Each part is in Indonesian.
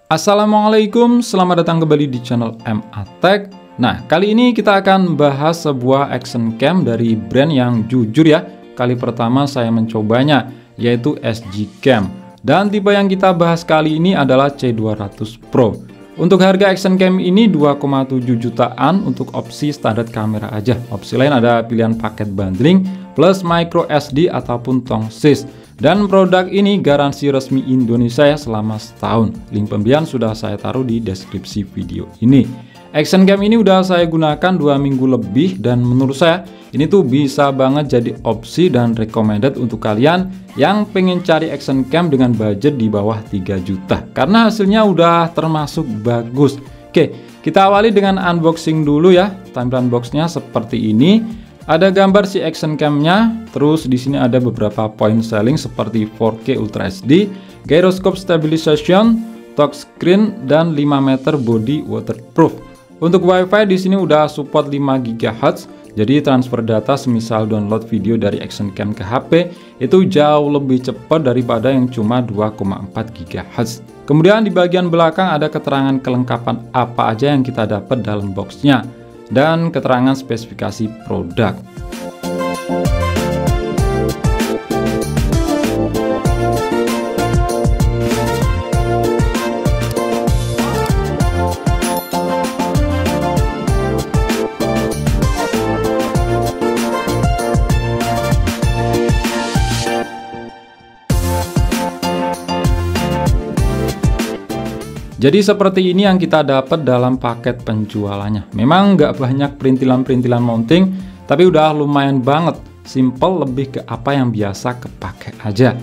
Assalamualaikum, selamat datang kembali di channel MA Tech. Nah, kali ini kita akan bahas sebuah action cam dari brand yang jujur ya. Kali pertama saya mencobanya, yaitu SG Cam. Dan tipe yang kita bahas kali ini adalah C200 Pro. Untuk harga action cam ini 2,7 jutaan untuk opsi standar kamera aja. Opsi lain ada pilihan paket bundling plus micro SD ataupun tongsis. Dan produk ini garansi resmi Indonesia ya selama setahun. Link pembelian sudah saya taruh di deskripsi video ini. Action cam ini udah saya gunakan 2 minggu lebih dan menurut saya ini tuh bisa banget jadi opsi dan recommended untuk kalian yang pengen cari action cam dengan budget di bawah 3 juta. Karena hasilnya udah termasuk bagus. Oke, kita awali dengan unboxing dulu ya. Tampilan boxnya seperti ini. Ada gambar si action cam-nya, terus di sini ada beberapa point selling seperti 4K Ultra HD, gyroscope stabilization, touchscreen, dan 5 meter body waterproof. Untuk WiFi di sini udah support 5 GHz, jadi transfer data semisal download video dari action cam ke HP itu jauh lebih cepat daripada yang cuma 2,4 GHz. Kemudian di bagian belakang ada keterangan kelengkapan apa aja yang kita dapat dalam boxnya dan keterangan spesifikasi produk. Jadi seperti ini yang kita dapat dalam paket penjualannya. Memang nggak banyak perintilan-perintilan mounting, tapi udah lumayan banget. Simple, lebih ke apa yang biasa kepake aja.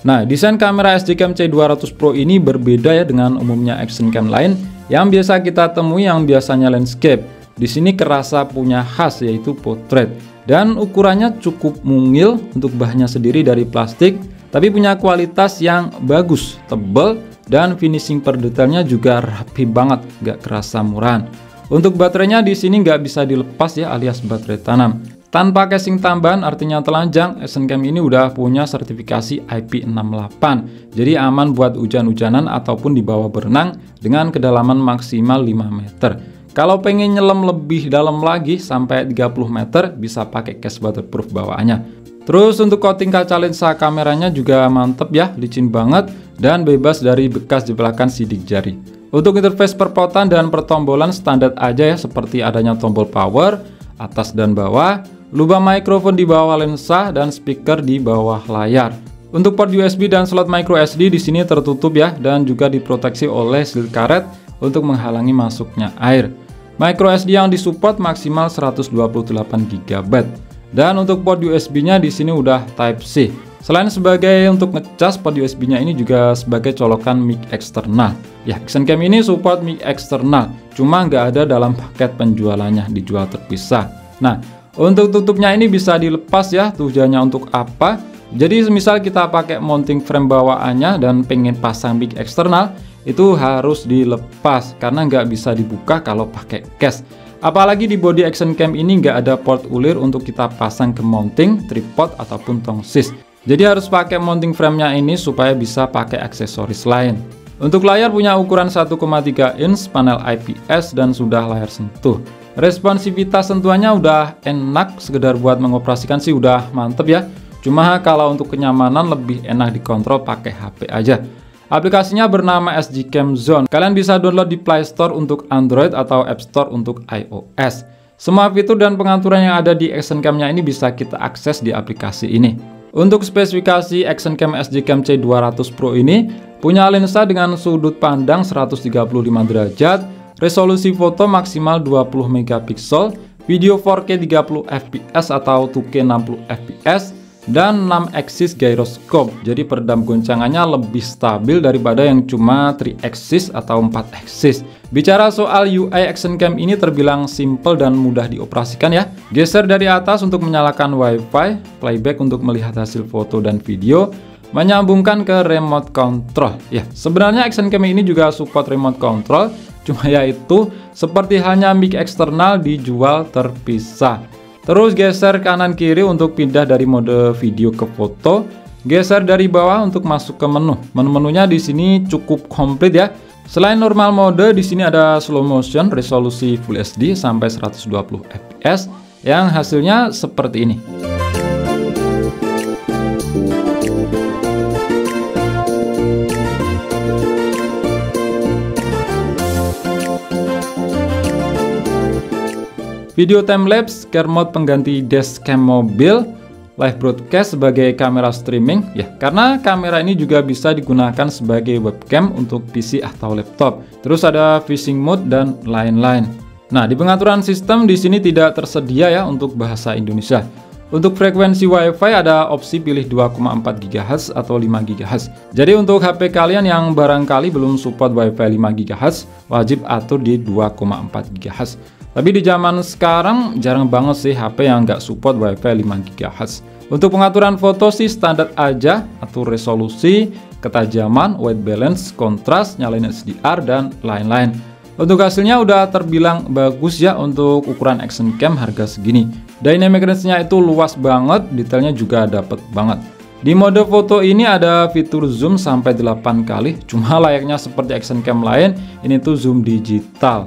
Nah, desain kamera SG Cam C200 Pro ini berbeda ya dengan umumnya action cam lain yang biasa kita temui yang biasanya landscape. Di sini kerasa punya khas yaitu portrait. Dan ukurannya cukup mungil, untuk bahannya sendiri dari plastik, tapi punya kualitas yang bagus, tebal, dan finishing per detailnya juga rapi banget, gak kerasa murahan. Untuk baterainya di sini nggak bisa dilepas ya, alias baterai tanam. Tanpa casing tambahan artinya telanjang, action cam ini udah punya sertifikasi IP68. Jadi aman buat hujan-hujanan ataupun dibawa berenang dengan kedalaman maksimal 5 meter. Kalau pengen nyelam lebih dalam lagi sampai 30 meter bisa pakai case waterproof bawaannya. Terus untuk coating kaca lensa kameranya juga mantep ya, licin banget dan bebas dari bekas jebakan sidik jari. Untuk interface perpotan dan pertombolan standar aja ya, seperti adanya tombol power atas dan bawah, lubang mikrofon di bawah lensa dan speaker di bawah layar. Untuk port USB dan slot micro SD di sini tertutup ya dan juga diproteksi oleh seal karet untuk menghalangi masuknya air. Micro SD yang disupport maksimal 128 GB. Dan untuk port USB-nya di sini udah Type C. Selain sebagai untuk ngecas, port USB-nya ini juga sebagai colokan mic eksternal. Ya, action cam ini support mic eksternal, cuma nggak ada dalam paket penjualannya, dijual terpisah. Nah, untuk tutupnya ini bisa dilepas ya, tujuannya untuk apa? Jadi misal kita pakai mounting frame bawaannya dan pengen pasang mic eksternal, itu harus dilepas karena nggak bisa dibuka kalau pakai case. Apalagi di body action cam ini nggak ada port ulir untuk kita pasang ke mounting, tripod, ataupun tongsis. Jadi harus pakai mounting frame-nya ini supaya bisa pakai aksesoris lain. Untuk layar punya ukuran 1,3 inch, panel IPS, dan sudah layar sentuh. Responsivitas sentuhannya udah enak, sekedar buat mengoperasikan sih udah mantep ya. Cuma kalau untuk kenyamanan lebih enak dikontrol pakai HP aja. Aplikasinya bernama SG Cam Zone. Kalian bisa download di Play Store untuk Android atau App Store untuk iOS. Semua fitur dan pengaturan yang ada di action cam-nya ini bisa kita akses di aplikasi ini. Untuk spesifikasi action cam SG Cam C200 Pro ini punya lensa dengan sudut pandang 135 derajat, resolusi foto maksimal 20 megapiksel, video 4K 30 fps atau 2K 60 fps, dan 6 axis gyroscope. Jadi peredam goncangannya lebih stabil daripada yang cuma 3 axis atau 4 axis. Bicara soal UI action cam ini terbilang simple dan mudah dioperasikan ya. Geser dari atas untuk menyalakan WiFi, playback untuk melihat hasil foto dan video, menyambungkan ke remote control. Ya, sebenarnya action cam ini juga support remote control, cuma yaitu seperti halnya mic eksternal dijual terpisah. Terus geser kanan kiri untuk pindah dari mode video ke foto. Geser dari bawah untuk masuk ke menu. Menu-menunya di sini cukup komplit ya. Selain normal mode, di sini ada slow motion, resolusi Full HD sampai 120 fps yang hasilnya seperti ini. Video timelapse, care mode pengganti dashcam mobil, live broadcast sebagai kamera streaming ya, karena kamera ini juga bisa digunakan sebagai webcam untuk PC atau laptop. Terus ada fishing mode dan lain-lain. Nah, di pengaturan sistem di sini tidak tersedia ya untuk bahasa Indonesia. Untuk frekuensi WiFi ada opsi pilih 2,4 GHz atau 5 GHz. Jadi untuk HP kalian yang barangkali belum support WiFi 5 GHz, wajib atur di 2,4 GHz. Tapi di zaman sekarang jarang banget sih HP yang nggak support WiFi 5 GHz. Untuk pengaturan foto sih standar aja, atur resolusi, ketajaman, white balance, kontras, nyalain HDR, dan lain-lain. Untuk hasilnya udah terbilang bagus ya untuk ukuran action cam harga segini. Dynamic range-nya itu luas banget, detailnya juga dapet banget. Di mode foto ini ada fitur zoom sampai 8 kali, cuma layaknya seperti action cam lain, ini tuh zoom digital.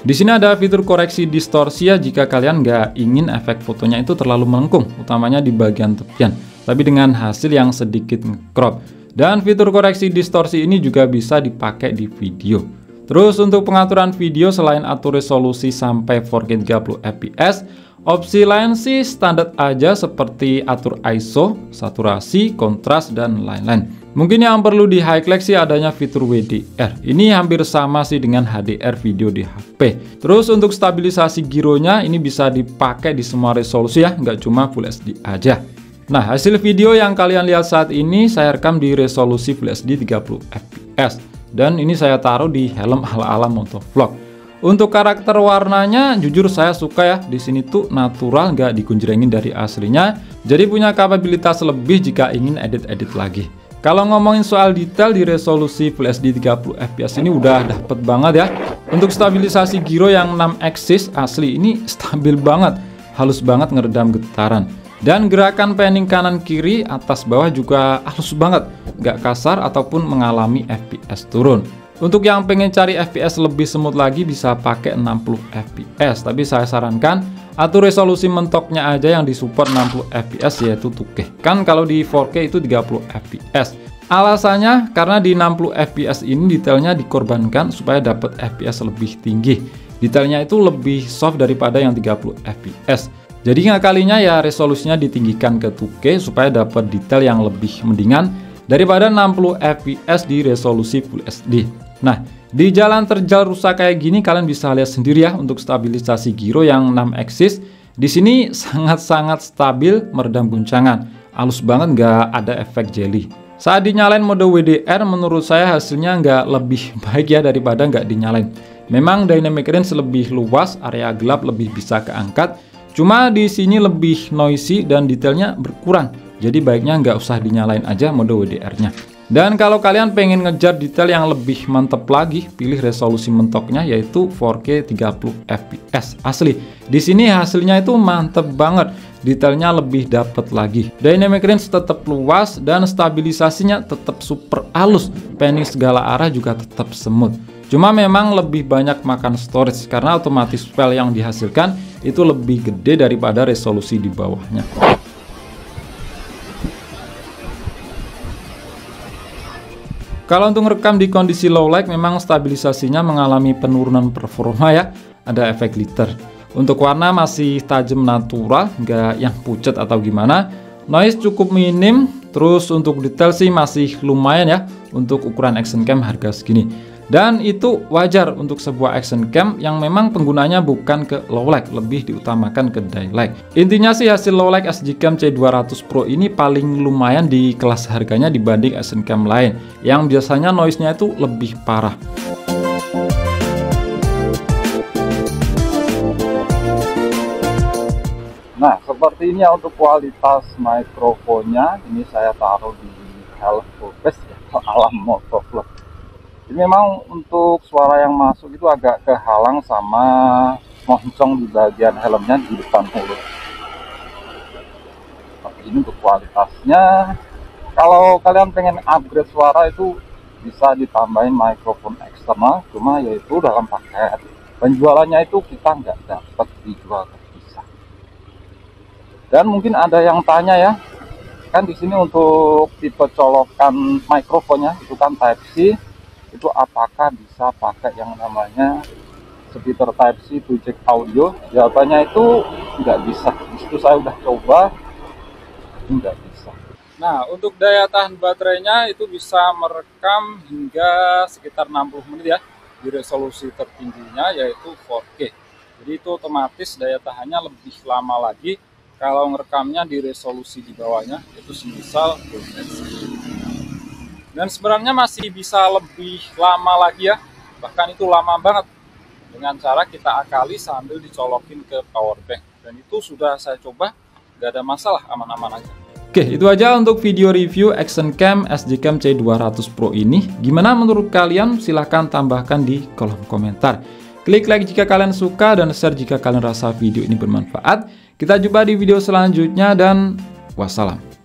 Di sini ada fitur koreksi distorsi ya jika kalian nggak ingin efek fotonya itu terlalu melengkung, utamanya di bagian tepian, tapi dengan hasil yang sedikit crop. Dan fitur koreksi distorsi ini juga bisa dipakai di video. Terus untuk pengaturan video selain atur resolusi sampai 4K 30 fps, opsi lain sih standar aja seperti atur ISO, saturasi, kontras, dan lain-lain. Mungkin yang perlu di highlight sih adanya fitur WDR. Ini hampir sama sih dengan HDR video di HP. Terus untuk stabilisasi gironya ini bisa dipakai di semua resolusi ya, nggak cuma Full HD aja. Nah, hasil video yang kalian lihat saat ini saya rekam di resolusi Full HD 30 fps. Dan ini saya taruh di helm ala-ala motovlog. Untuk karakter warnanya jujur saya suka ya, di sini tuh natural, nggak dikunjrengin dari aslinya. Jadi punya kapabilitas lebih jika ingin edit-edit lagi. Kalau ngomongin soal detail di resolusi Full HD 30 fps ini udah dapet banget ya. Untuk stabilisasi giro yang 6 axis asli ini stabil banget, halus banget ngeredam getaran. Dan gerakan panning kanan kiri atas bawah juga halus banget, nggak kasar ataupun mengalami FPS turun. Untuk yang pengen cari FPS lebih smooth lagi bisa pakai 60 fps, tapi saya sarankan atur resolusi mentoknya aja yang disupport 60 fps yaitu 2K. Kan kalau di 4K itu 30 fps. Alasannya karena di 60 fps ini detailnya dikorbankan supaya dapat fps lebih tinggi. Detailnya itu lebih soft daripada yang 30 fps. Jadi ngakalinya ya resolusinya ditinggikan ke 2K supaya dapat detail yang lebih mendingan daripada 60 fps di resolusi Full HD. Nah, di jalan terjal rusak kayak gini kalian bisa lihat sendiri ya untuk stabilisasi giro yang 6 axis. Di sini sangat-sangat stabil meredam guncangan. Halus banget, nggak ada efek jelly. Saat dinyalain mode WDR menurut saya hasilnya nggak lebih baik ya daripada nggak dinyalain. Memang dynamic range lebih luas, area gelap lebih bisa keangkat. Cuma di sini lebih noisy dan detailnya berkurang. Jadi baiknya nggak usah dinyalain aja mode WDR-nya. Dan kalau kalian pengen ngejar detail yang lebih mantep lagi, pilih resolusi mentoknya yaitu 4K 30 fps asli. Di sini hasilnya itu mantep banget, detailnya lebih dapet lagi. Dynamic range tetap luas dan stabilisasinya tetap super halus. Panning segala arah juga tetap smooth. Cuma memang lebih banyak makan storage karena otomatis file yang dihasilkan itu lebih gede daripada resolusi di bawahnya. Kalau untuk merekam di kondisi low light memang stabilisasinya mengalami penurunan performa ya, ada efek glitter. Untuk warna masih tajam natural, nggak yang pucat atau gimana. Noise cukup minim, terus untuk detail sih masih lumayan ya untuk ukuran action cam harga segini. Dan itu wajar untuk sebuah action cam yang memang penggunanya bukan ke low light, lebih diutamakan ke daylight. Intinya sih hasil low light SG Cam C200 Pro ini paling lumayan di kelas harganya dibanding action cam lain yang biasanya noise-nya itu lebih parah. Nah, seperti ini ya untuk kualitas mikrofonnya. Ini saya taruh di helm fullbase ya, ala motovlog. Ini memang untuk suara yang masuk itu agak kehalang sama moncong di bagian helmnya di depan mulut. Oke. ini untuk kualitasnya. Kalau kalian pengen upgrade suara itu bisa ditambahin mikrofon eksternal, cuma yaitu dalam paket penjualannya itu kita nggak dapat dijual terpisah. Dan mungkin ada yang tanya ya, kan di sini untuk tipe colokan mikrofonnya itu kan Type C, itu apakah bisa pakai yang namanya speaker Type C to jack audio? Jawabannya itu nggak bisa. Itu saya udah coba, nggak bisa. Nah, untuk daya tahan baterainya itu bisa merekam hingga sekitar 60 menit ya, di resolusi tertingginya yaitu 4K. Jadi itu otomatis daya tahannya lebih lama lagi kalau ngerekamnya di resolusi di bawahnya, itu semisal Full HD. Dan sebenarnya masih bisa lebih lama lagi ya, bahkan itu lama banget, dengan cara kita akali sambil dicolokin ke power bank. Dan itu sudah saya coba, nggak ada masalah, aman-aman aja. Oke, itu aja untuk video review Action Cam SG-Cam C200 Pro ini. Gimana menurut kalian? Silahkan tambahkan di kolom komentar. Klik like jika kalian suka dan share jika kalian rasa video ini bermanfaat. Kita jumpa di video selanjutnya dan wassalam.